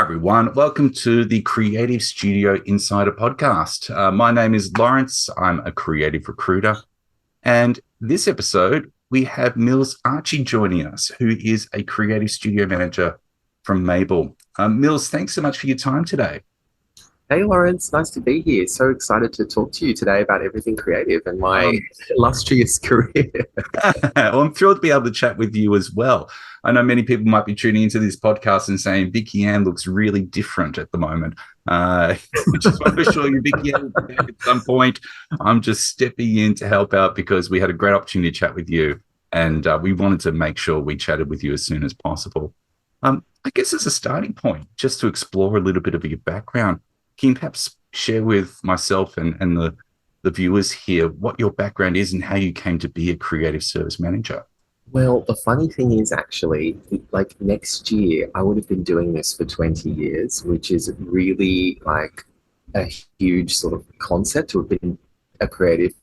Everyone. Welcome to the Creative Studio Insider podcast. My name is Lawrence. I'm a creative recruiter. And this episode, we have Mils Achi joining us, who is a creative studio manager from Mable. Mils, thanks so much for your time today. Hey Lawrence, nice to be here. So excited to talk to you today about everything creative and my illustrious career. Well, I'm thrilled to be able to chat with you as well. I know many people might be tuning into this podcast and saying Vicky Ann looks really different at the moment. Just want to assure you, Vicky Ann will be back at some point. I'm just stepping in to help out because we had a great opportunity to chat with you, and we wanted to make sure we chatted with you as soon as possible. I guess as a starting point, just to explore a little bit of your background, can you perhaps share with myself and the viewers here what your background is and how you came to be a creative service manager? Well, the funny thing is actually, like next year, I would have been doing this for 20 years, which is really like a huge sort of concept to have been a creative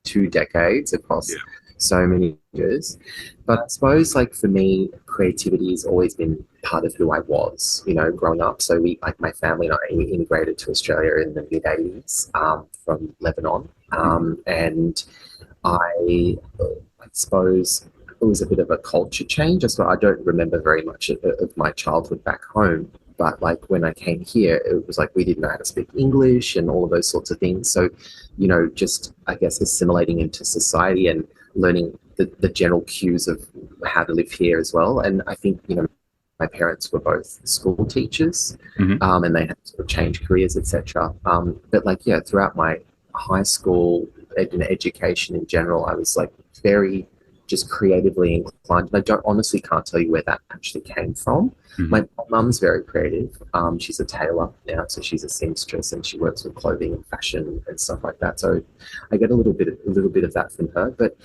2 decades across so many years. But I suppose like for me, creativity has always been part of who I was, growing up. So my family and I immigrated to Australia in the mid 80s from Lebanon. And I suppose it was a bit of a culture change. So I don't remember very much of my childhood back home. But like when I came here, it was like we didn't know how to speak English and all of those sorts of things. So, just I guess assimilating into society and learning the general cues of how to live here as well. And I think, my parents were both school teachers, and they had to sort of change careers, etc. But throughout my high school education in general, I was like very just creatively inclined. And I honestly can't tell you where that actually came from. My mum's very creative. She's a tailor now, so she's a seamstress and she works with clothing and fashion and stuff like that. So I get a little bit of that from her. But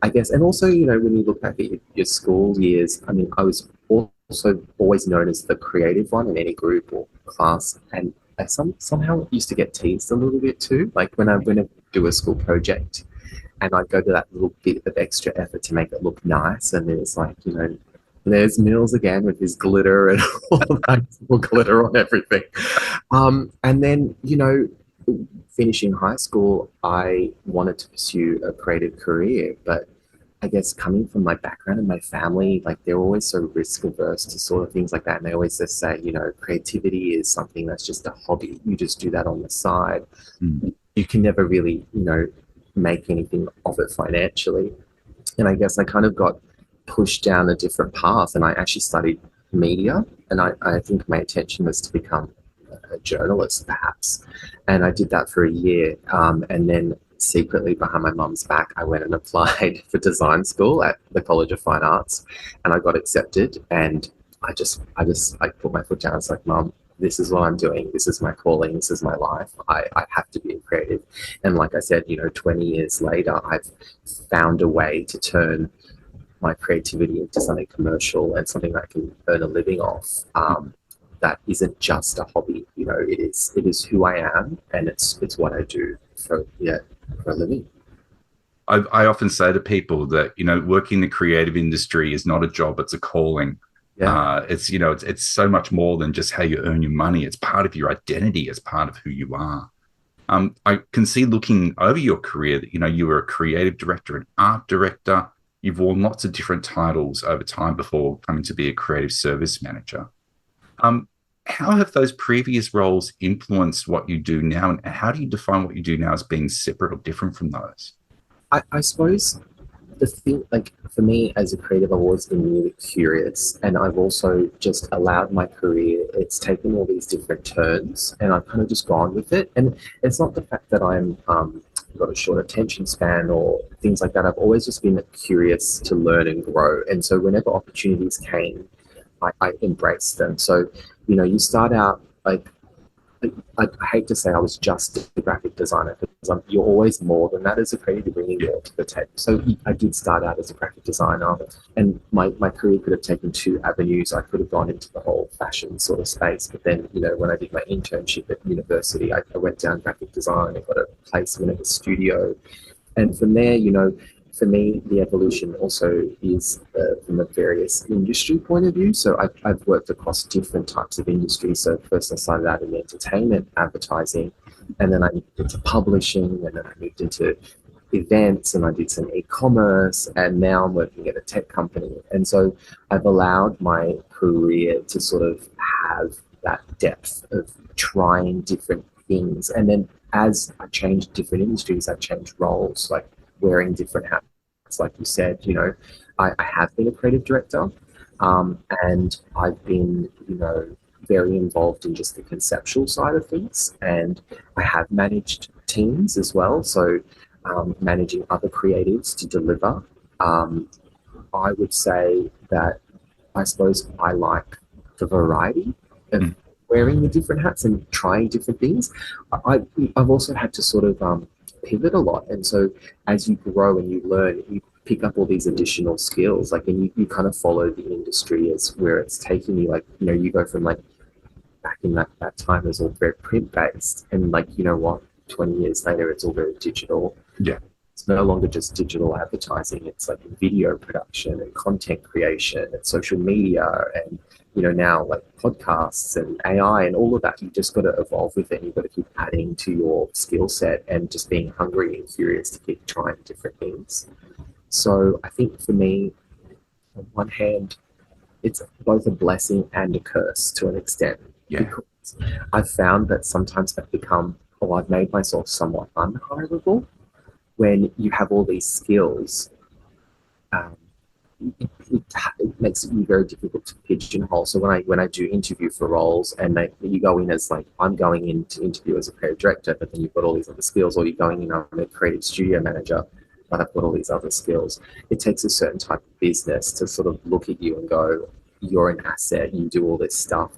I guess, and also, when you look back at your school years, I mean, I was also always known as the creative one in any group or class, and I somehow used to get teased a little bit too. Like when I do a school project, and I'd go to that little bit of extra effort to make it look nice, and it's like, there's Mils again with his glitter and all that glitter on everything. And then, finishing high school, I wanted to pursue a creative career, but I guess coming from my background and my family, like they're always so risk averse to sort of things like that. And they always just say, creativity is something that's just a hobby. You just do that on the side. You can never really, make anything of it financially. And I guess I kind of got pushed down a different path, and I actually studied media, and I think my intention was to become a journalist perhaps, and I did that for a year, and then secretly behind my mum's back I went and applied for design school at the College of Fine Arts, and I got accepted, and I put my foot down. It's like, Mum, this is what I'm doing. This is my calling. This is my life. I have to be creative. And like I said, 20 years later, I've found a way to turn my creativity into something commercial and something that I can earn a living off. That isn't just a hobby. It is who I am, and it's what I do for a living. I often say to people that, working in the creative industry is not a job, it's a calling. It's so much more than just how you earn your money. It's part of your identity. It's part of who you are. I can see looking over your career that, you were a creative director, an art director. You've worn lots of different titles over time before coming to be a creative service manager. How have those previous roles influenced what you do now? And how do you define what you do now as being separate or different from those? I suppose the thing, like for me as a creative, I've always been really curious, and I've also just allowed my career, it's taken all these different turns, and I've kind of just gone with it. And it's not the fact that I'm got a short attention span or things like that. I've always just been curious to learn and grow, and so whenever opportunities came, I embraced them. So you start out like, I hate to say I was just a graphic designer, because you're always more than that as a creative. You're bringing more to the table. So I did start out as a graphic designer, and my career could have taken two avenues. I could have gone into the whole fashion sort of space, but then, when I did my internship at university, I went down graphic design and got a placement at a studio. And from there, for me, the evolution also is from a various industry point of view. So I've worked across different types of industries. So first I started out in entertainment, advertising, and then I moved into publishing, and then I moved into events, and I did some e-commerce, and now I'm working at a tech company. And so I've allowed my career to sort of have that depth of trying different things. And then as I changed different industries, I changed roles, like wearing different hats. Like you said, I have been a creative director, and I've been, very involved in just the conceptual side of things. And I have managed teams as well. So managing other creatives to deliver. I would say that I suppose I like the variety of wearing the different hats and trying different things. I've also had to sort of pivot a lot. And so as you grow and you learn, you pick up all these additional skills, like, and you kind of follow the industry as where it's taking you. Like, you go from like back in that time, it was all very print based. And like, 20 years later, it's all very digital. Yeah. It's no longer just digital advertising. It's like video production and content creation and social media and, now like podcasts and AI and all of that. You've just got to evolve with it. You've got to keep adding to your skill set and just being hungry and curious to keep trying different things. So I think for me, on one hand, it's both a blessing and a curse to an extent. Yeah. Because I've found that sometimes I've made myself somewhat unhireable. When you have all these skills, it makes it very difficult to pigeonhole. So when I do interview for roles, and you go in as like, I'm going in to interview as a creative director, but then you've got all these other skills, or you're going in, I'm a creative studio manager, but I've got all these other skills. It takes a certain type of business to sort of look at you and go, you're an asset, you do all this stuff.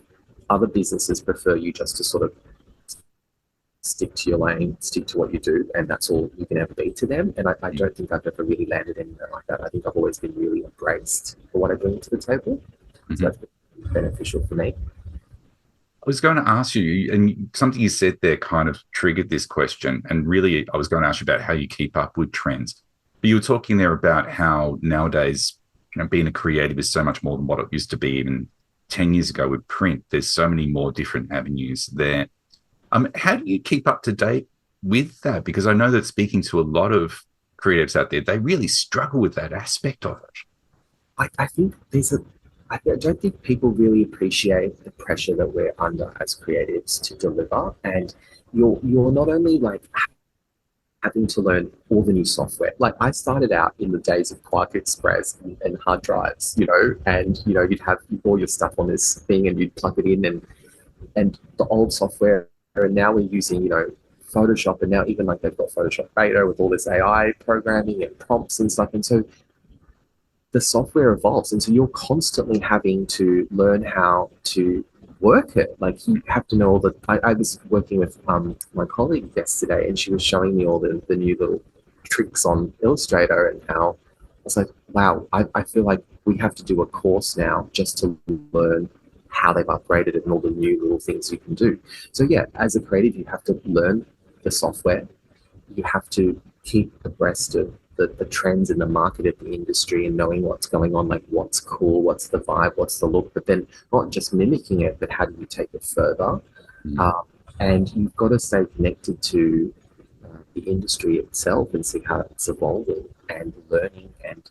Other businesses prefer you just to sort of stick to your lane, stick to what you do, and that's all you can ever be to them. And I don't think I've ever really landed anywhere like that. I think I've always been really embraced for what I bring to the table. So that's been beneficial for me. I was going to ask you, and something you said there kind of triggered this question. And really, I was going to ask you about how you keep up with trends. But you were talking there about how nowadays, being a creative is so much more than what it used to be. Even 10 years ago with print, there's so many more different avenues there. How do you keep up to date with that? Because I know that speaking to a lot of creatives out there, they really struggle with that aspect of it. I think I don't think people really appreciate the pressure that we're under as creatives to deliver. And you're not only like having to learn all the new software. Like, I started out in the days of Quark Express and hard drives, and you'd have all your stuff on this thing and you'd plug it in, and the old software. And now we're using, Photoshop, and now even like they've got Photoshop Beta with all this AI programming and prompts and stuff. And so the software evolves, and so you're constantly having to learn how to work it. Like, you have to know all the. I was working with my colleague yesterday, and she was showing me all the new little tricks on Illustrator, and how I was like, wow, I feel like we have to do a course now just to learn how they've upgraded it and all the new little things you can do. So yeah, as a creative, you have to learn the software. You have to keep abreast of the trends in the market of the industry and knowing what's going on, like what's cool, what's the vibe, what's the look, but then not just mimicking it, but how do you take it further? And you've got to stay connected to the industry itself and see how it's evolving and learning, and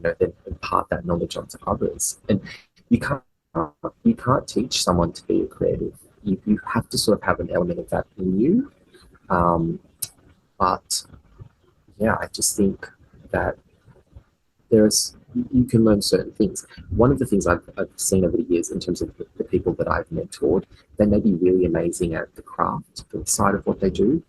then impart that knowledge onto others. And you can't teach someone to be a creative. You have to sort of have an element of that in you. But yeah, I just think that you can learn certain things. One of the things I've seen over the years in terms of the people that I've mentored, they may be really amazing at the craft side of what they do,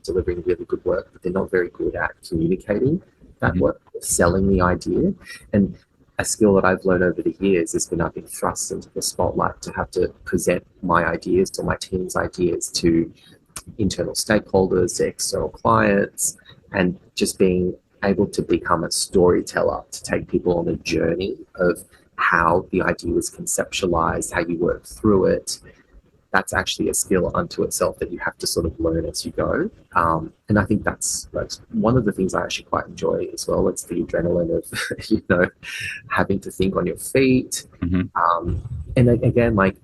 delivering really good work, but they're not very good at communicating that work, selling the idea. And a skill that I've learned over the years is when I've been thrust into the spotlight to have to present my ideas or my team's ideas to internal stakeholders, to external clients, and just being able to become a storyteller, to take people on a journey of how the idea was conceptualized, how you work through it. that's actually a skill unto itself that you have to sort of learn as you go. And I think that's one of the things I actually quite enjoy as well. It's the adrenaline of, having to think on your feet. Hmm. Um, and again, like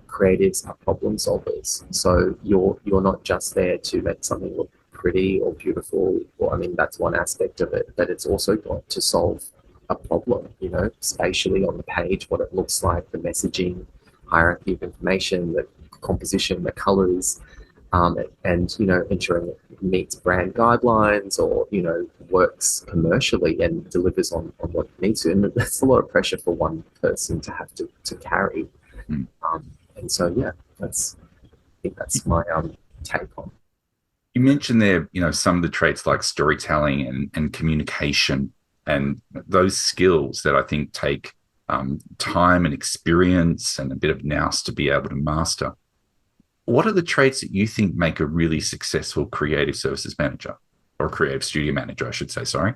creatives are problem solvers. So you're not just there to make something look pretty or beautiful. Or I mean, that's one aspect of it, but it's also got to solve a problem, spatially on the page, what it looks like, the messaging, hierarchy of information, the composition, the colors, and ensuring it meets brand guidelines or works commercially and delivers on what it needs to. And that's a lot of pressure for one person to have to carry. And so yeah, I think that's my take on. You mentioned there, some of the traits like storytelling and communication and those skills that I think take time and experience and a bit of nous to be able to master. What are the traits that you think make a really successful creative services manager or creative studio manager, I should say, sorry?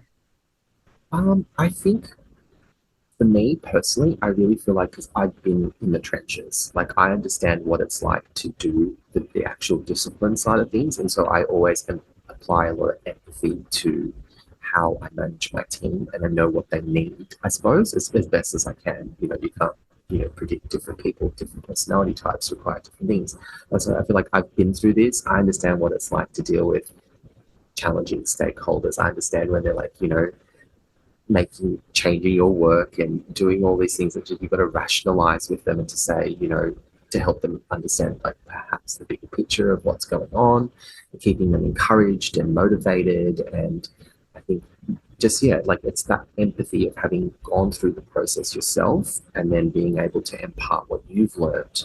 I think for me personally, I really feel like because I've been in the trenches, like I understand what it's like to do the actual discipline side of things. And so I always apply a lot of empathy to how I manage my team and I know what they need, I suppose, as best as I can. You can't, predict different people, different personality types require different things. And so I feel like I've been through this. I understand what it's like to deal with challenging stakeholders. I understand when they're like, changing your work and doing all these things that you've got to rationalize with them and to say, to help them understand like perhaps the bigger picture of what's going on, and keeping them encouraged and motivated. And I think just, yeah, like it's that empathy of having gone through the process yourself and then being able to impart what you've learned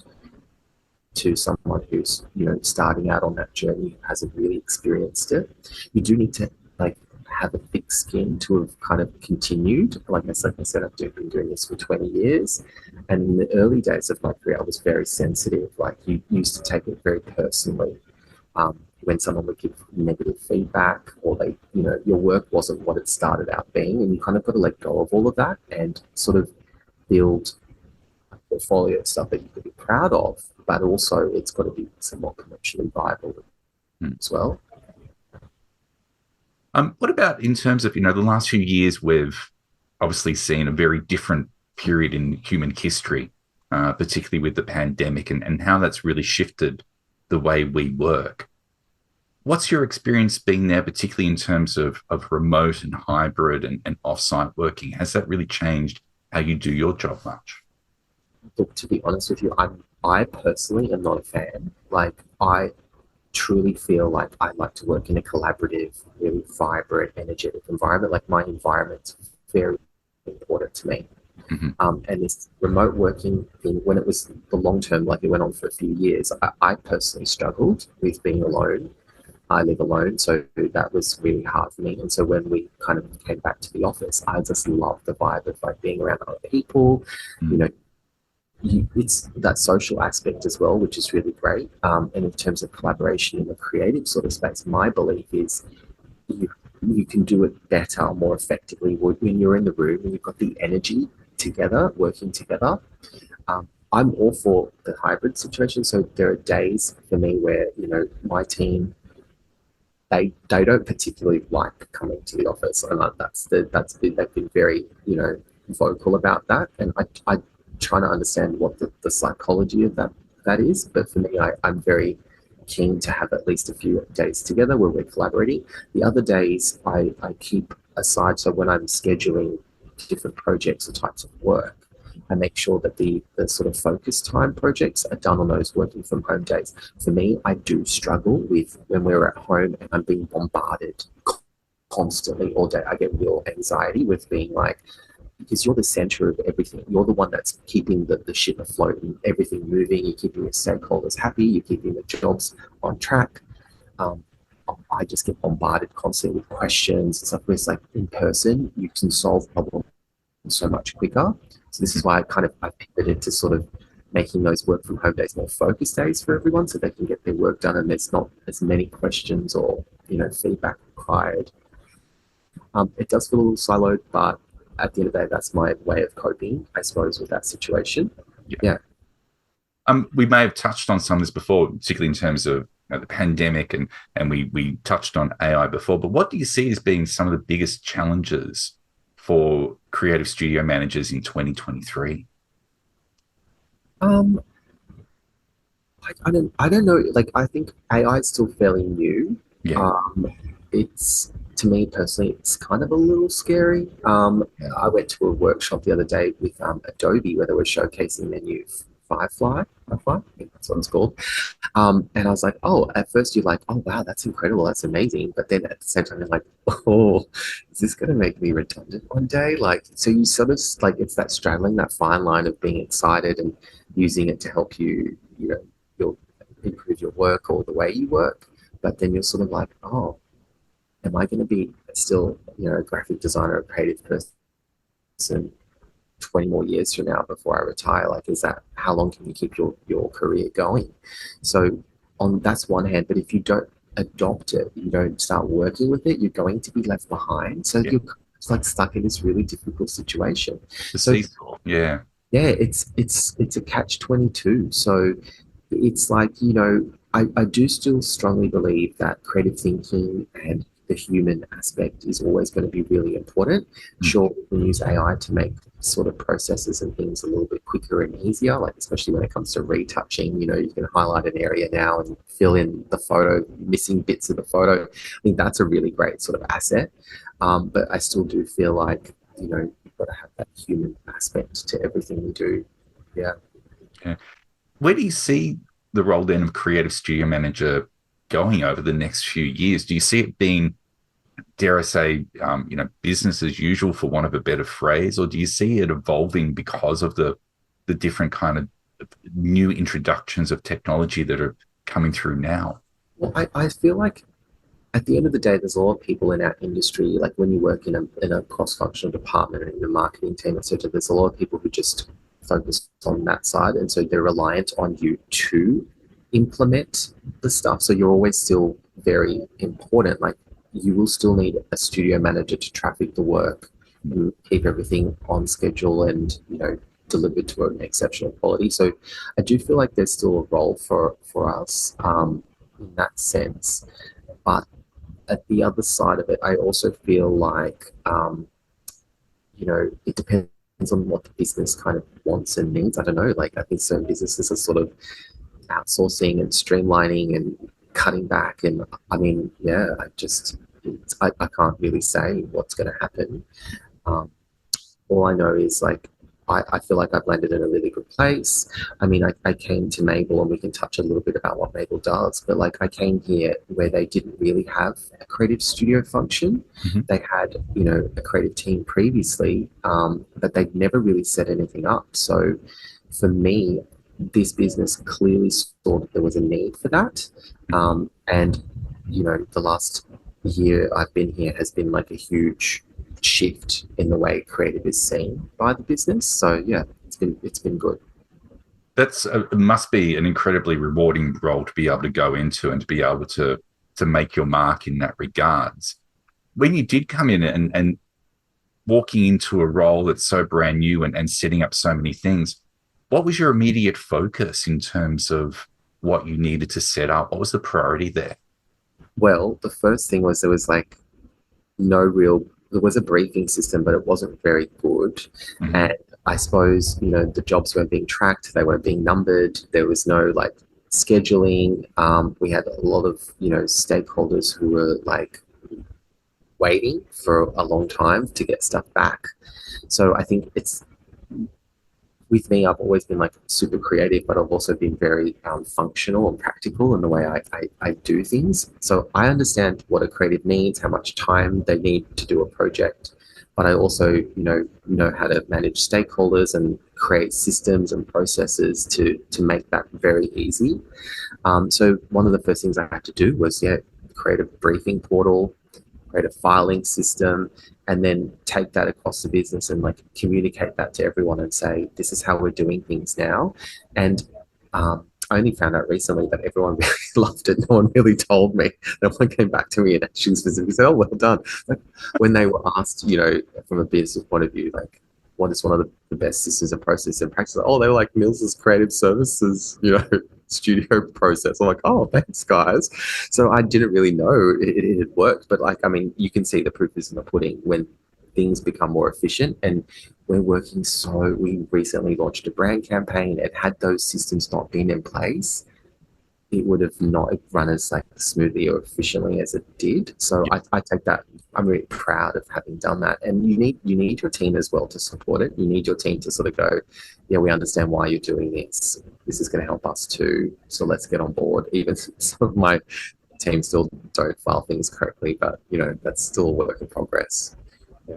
to someone who's, starting out on that journey, who hasn't really experienced it. You do need to like have a thick skin to have kind of continued. Like I said, I've been doing this for 20 years. And in the early days of my career, I was very sensitive. Like you used to take it very personally. When someone would give negative feedback or your work wasn't what it started out being. And you kind of got to let go of all of that and sort of build a portfolio of stuff that you could be proud of, but also it's got to be somewhat commercially viable as well. What about in terms of, the last few years, we've obviously seen a very different period in human history, particularly with the pandemic and how that's really shifted the way we work. What's your experience been there, particularly in terms of remote and hybrid and offsite working? Has that really changed how you do your job much? Look, to be honest with you, I personally am not a fan. Like I truly feel like I like to work in a collaborative, really vibrant, energetic environment. Like my environment's very important to me. Mm-hmm. And this remote working thing, when it was the long term, like it went on for a few years, I personally struggled with being alone. I live alone, so that was really hard for me. And so when we kind of came back to the office, I just loved the vibe of like being around other people, you know, it's that social aspect as well, which is really great. And in terms of collaboration in the creative sort of space, my belief is you, you can do it better, more effectively when you're in the room and you've got the energy together, working together. I'm all for the hybrid situation. So there are days for me where, my team, they don't particularly like coming to the office. And they've been very, vocal about that. And I trying to understand what the psychology of that is. But for me, I'm very keen to have at least a few days together where we're collaborating. The other days I keep aside. So when I'm scheduling different projects or types of work, I make sure that the sort of focus time projects are done on those working from home days. For me, I do struggle with when we're at home and I'm being bombarded constantly all day. I get real anxiety with being like, because you're the center of everything. You're the one that's keeping the ship afloat and everything moving. You're keeping your stakeholders happy. You're keeping the jobs on track. Um, I just get bombarded constantly with questions and stuff. Where it's like in person, you can solve problems so much quicker. So this is why I pivoted to sort of making those work from home days more focused days for everyone, so they can get their work done and there's not as many questions or feedback required. It does feel a little siloed, but at the end of the day, that's my way of coping, I suppose, with that situation. Yeah. Yeah. We may have touched on some of this before, particularly in terms of the pandemic, and we touched on AI before. But what do you see as being some of the biggest challenges for creative studio managers in 2023? Um, I don't know. Like, I think AI is still fairly new. Yeah, Um, it's to me personally, it's kind of a little scary. yeah, I went to a workshop the other day with Adobe where they were showcasing their new Firefly, I think that's what it's called. And I was like, oh, at first you're like, oh wow, that's incredible, that's amazing. But then at the same time, you're like, oh, is this going to make me redundant one day? Like, so you sort of like it's that straddling that fine line of being excited and using it to help you, you'll improve your work or the way you work. But then you're sort of like, oh, am I going to be still, a graphic designer, a creative person 20 more years from now before I retire? Like, is that how long can you keep your career going? So on that's one hand, but if you don't adopt it, you don't start working with it, you're going to be left behind. So yeah. you're like stuck in this really difficult situation. The So seesaw. Yeah, yeah, it's a catch 22. So it's like, I do still strongly believe that creative thinking and the human aspect is always going to be really important. mm, Sure, we can use AI to make sort of processes and things a little bit quicker and easier, like especially when it comes to retouching, you can highlight an area now and fill in the photo, missing bits of the photo. I think that's a really great sort of asset. But I still do feel like, you've got to have that human aspect to everything we do. Yeah. yeah. Where do you see the role then of creative studio manager going over the next few years? Do you see it being, dare I say, business as usual, for want of a better phrase, or do you see it evolving because of the different kind of new introductions of technology that are coming through now? Well, I feel like at the end of the day, there's a lot of people in our industry, like when you work in a cross-functional department and in the marketing team, etc., there's a lot of people who just focus on that side. And so they're reliant on you to implement the stuff. So you're always still very important. Like you will still need a studio manager to traffic the work and keep everything on schedule and, delivered to an exceptional quality. So I do feel like there's still a role for us in that sense. But at the other side of it, I also feel like, it depends on what the business kind of wants and needs. I don't know. Like, I think certain businesses are sort of outsourcing and streamlining and cutting back. And I mean, yeah, I can't really say what's going to happen. Um, all I know is like I feel like I've landed in a really good place. I mean, I came to Mable, and we can touch a little bit about what Mable does, but like I came here where they didn't really have a creative studio function. Mm-hmm. They had, a creative team previously, but they'd never really set anything up. So for me, this business clearly saw that there was a need for that. And, the last year I've been here has been like a huge shift in the way creative is seen by the business. So yeah, it's been good. It must be an incredibly rewarding role to be able to go into and to be able to make your mark in that regards. When you did come in and walking into a role that's so brand new and setting up so many things, what was your immediate focus in terms of what you needed to set up? What was the priority there? Well, the first thing was there was like no real there was a briefing system, but it wasn't very good. Mm-hmm. And I suppose, the jobs weren't being tracked, they weren't being numbered, there was no like scheduling. We had a lot of, stakeholders who were like waiting for a long time to get stuff back. So I think it's with me, I've always been like super creative, but I've also been very functional and practical in the way I do things. So I understand what a creative needs, how much time they need to do a project, but I also, know how to manage stakeholders and create systems and processes to make that very easy. So one of the first things I had to do was, create a briefing portal, create a filing system, and then take that across the business and like communicate that to everyone and say, this is how we're doing things now. And I only found out recently that everyone really loved it. No one really told me. No one came back to me and actually specifically said, oh, well done. Like when they were asked, from a business point of view, like, what is one of the best systems and processes in practice? Oh, they're like Mils's creative services, studio process. I'm like, oh, thanks, guys. So I didn't really know it had worked, but like, I mean, you can see the proof is in the pudding when things become more efficient. And we're working so, we recently launched a brand campaign, and had those systems not been in place, it would have not run as like smoothly or efficiently as it did. So I take that. I'm really proud of having done that. And you need your team as well to support it. You need your team to sort of go, yeah, we understand why you're doing this. This is going to help us too. So let's get on board. Even some of my team still don't file things correctly, but that's still a work in progress. Yeah.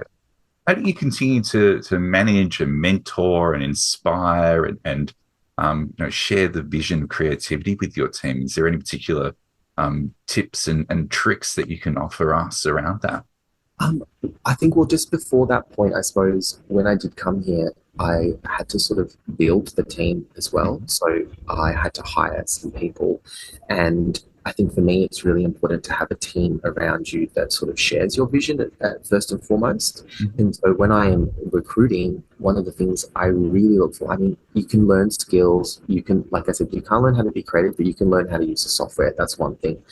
How do you continue to manage and mentor and inspire and share the vision of creativity with your team? Is there any particular tips and tricks that you can offer us around that? Um, I think, well, just before that point, I suppose when I did come here, I had to sort of build the team as well. So I had to hire some people. And I think for me, it's really important to have a team around you that sort of shares your vision at first and foremost. Mhm. And so when I am recruiting, one of the things I really look for, I mean, you can learn skills. You can, like I said, you can't learn how to be creative, but you can learn how to use the software. That's one thing.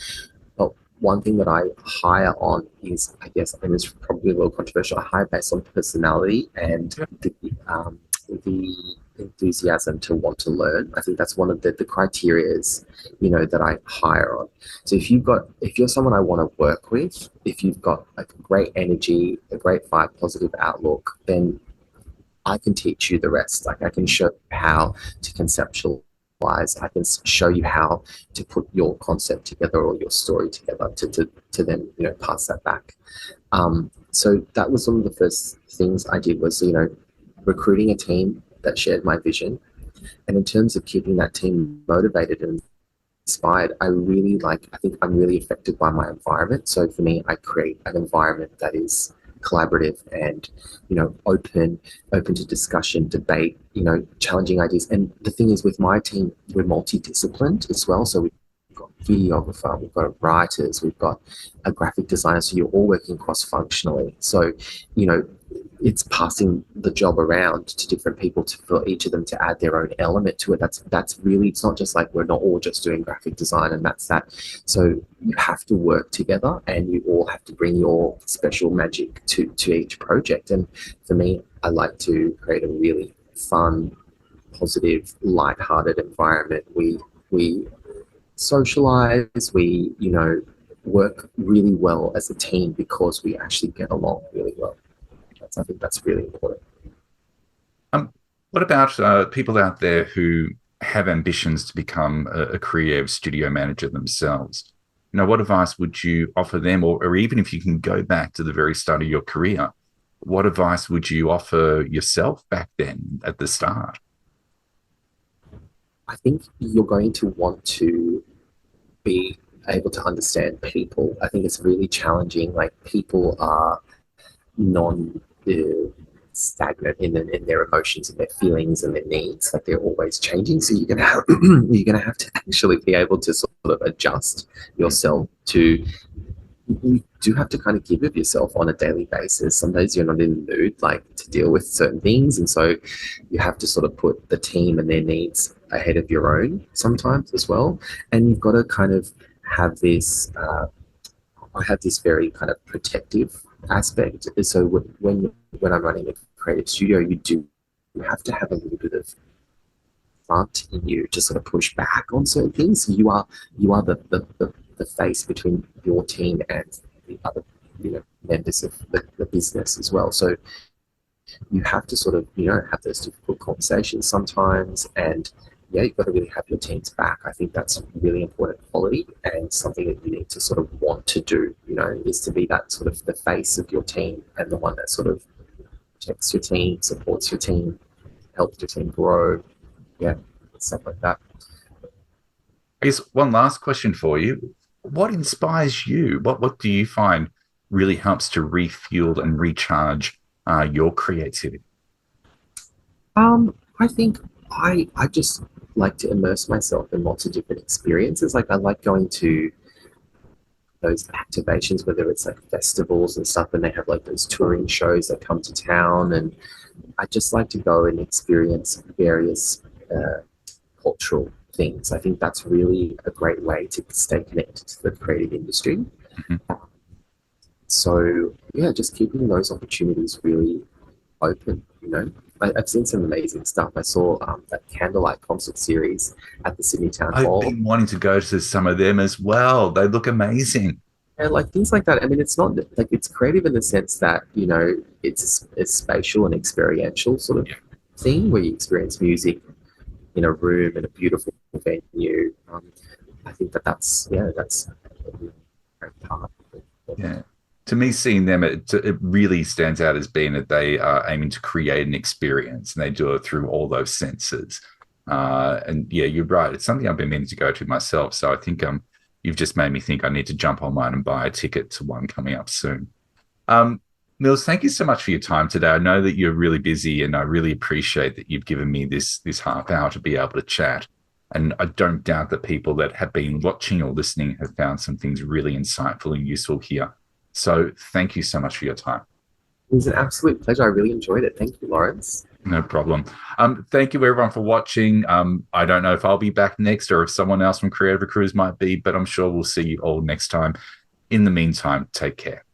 But one thing that I hire on is, I guess, and it's probably a little controversial, I hire based on personality and the enthusiasm to want to learn. I think that's one of the criterias, that I hire on. So if you're someone I want to work with, if you've got like great energy, a great vibe, positive outlook, then I can teach you the rest. Like I can show you how to conceptualize. I can show you how to put your concept together or your story together to then pass that back. So that was one of the first things I did was recruiting a team that shared my vision. And in terms of keeping that team motivated and inspired, I think I'm really affected by my environment. So for me, I create an environment that is collaborative and, open to discussion, debate, challenging ideas. And the thing is with my team, we're multidisciplined as well. So we've got videographer, we've got writers, we've got a graphic designer. So you're all working cross-functionally. So, it's passing the job around to different people for each of them to add their own element to it. That's really, it's not just like we're not all just doing graphic design and that's that. So you have to work together and you all have to bring your special magic to each project. And for me, I like to create a really fun, positive, light-hearted environment. We socialize, we, work really well as a team because we actually get along really well. I think that's really important. Um, what about people out there who have ambitions to become a creative studio manager themselves? What advice would you offer them, or even if you can go back to the very start of your career, what advice would you offer yourself back then at the start? I think you're going to want to be able to understand people. I think it's really challenging. Like people are non stagnant in their emotions and their feelings and their needs. Like they're always changing. So you're gonna have to actually be able to sort of adjust yourself to. You do have to kind of give of yourself on a daily basis. Some days you're not in the mood like to deal with certain things, and so you have to sort of put the team and their needs ahead of your own sometimes as well. And you've got to kind of have this. I have this very kind of protective aspect. So when I'm running a creative studio, you have to have a little bit of front in you to sort of push back on certain things. You are the face between your team and the other members of the business as well. So you have to sort of have those difficult conversations sometimes, and yeah, you've got to really have your team's back. I think that's a really important quality and something that you need to sort of want to do, is to be that sort of the face of your team and the one that sort of protects your team, supports your team, helps your team grow. Yeah, stuff like that. I guess one last question for you. What inspires you? What do you find really helps to refuel and recharge your creativity? I think I just like to immerse myself in lots of different experiences. Like I like going to those activations, whether it's like festivals and stuff, and they have like those touring shows that come to town, and I just like to go and experience various uh, cultural things. I think that's really a great way to stay connected to the creative industry. Mhm. So yeah, just keeping those opportunities really open. I've seen some amazing stuff. I saw that candlelight concert series at the Sydney Town I've Hall, been wanting to go to some of them as well. They look amazing. and like things like that. I mean, it's not like it's creative in the sense that it's a spatial and experiential sort of Yeah. thing where you experience music in a room in a beautiful venue. I think that's a really great part. Yeah. To me, seeing them, it really stands out as being that they are aiming to create an experience and they do it through all those senses. And yeah, you're right. It's something I've been meaning to go to myself. So I think you've just made me think I need to jump online and buy a ticket to one coming up soon. Um, Mils, thank you so much for your time today. I know that you're really busy, and I really appreciate that you've given me this half hour to be able to chat. And I don't doubt that people that have been watching or listening have found some things really insightful and useful here. So thank you so much for your time. It was an absolute pleasure. I really enjoyed it. Thank you, Lawrence. No problem. Thank you everyone for watching. I don't know if I'll be back next or if someone else from Creative Recruiters might be, but I'm sure we'll see you all next time. In the meantime, take care.